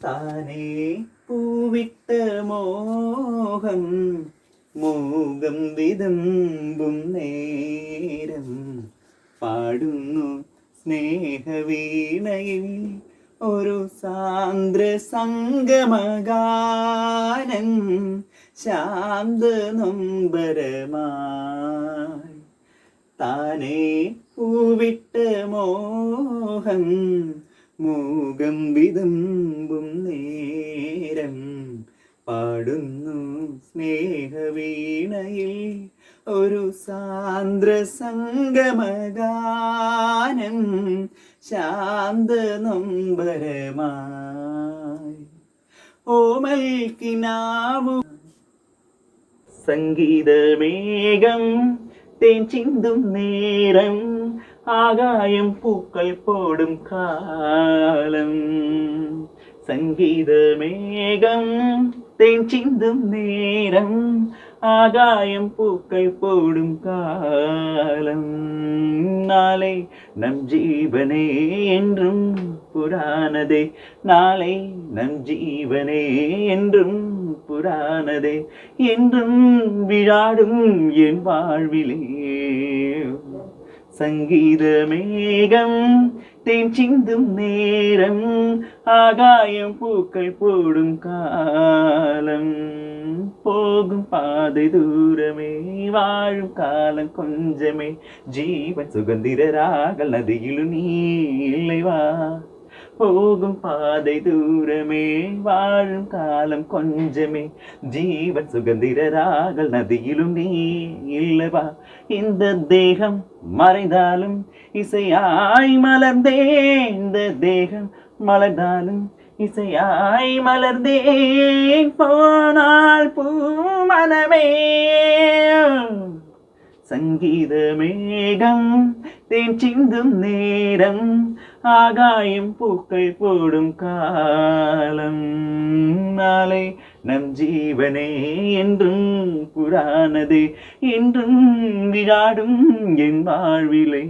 தானே பூவிட்ட மோகம் മൂകം വിതുമ്പും നേരം പാടുന്നു സ്നേഹവീണയിൽ ഒരു സാന്ദ്ര സംഗമഗാനം ശാന്ത നൊമ്പരമായി താനേ പൂവിട്ട മോഹം മൂകം വിതുമ്പും നേരം പാടുന്നു സ്നേഹവീണയിൽ ഒരു സാന്ദ്ര സംഗമഗാനം ശാന്ത നൊമ്പരമായി ഓമൽ കിനാവു സംഗീതമേഘം തേൻ ചിന്തും നേരം ആകായം പൂക്കൾ പോടും കാലം സംഗീതമേഘം തേൻ ചിന്തും നേരം ஆகாயம் பூக்கள் போடும் காலம் நாளை நம் ஜீவனே என்றும் புராணதே நாளை நம் ஜீவனே என்றும் புராணதே என்றும் விழாடும் என் வாழ்விலே சங்கீதமேகம் தேன் சிந்தும் நேரம் ஆகாயம் பூக்கள் போடும் காலம் போகும் பாதை தூரமே வாழும் காலம் கொஞ்சமே ஜீவன் சுகந்திர ராகல் நதியிலும் நீ இல்லை வா போகும் பாதை தூரமே வாழும் காலம் கொஞ்சமே ஜீவன் சுகந்திர ராகல் நதியிலும் நீ இல்லவா இந்த தேகம் மறைந்தாலும் இசையாய் மலர்ந்தே இந்த தேகம் மலர்ந்தாலும் இசையாய் மலர்ந்தேன் போனால் பூமனமே சங்கீதமேகம் தேன் சிந்தும் நேரம் ஆகாயம் பூக்கள் போடும் காலம் நாளை நம் ஜீவனே என்றும் புராணதே என்றும் விழாடும் என் வாழ்விலே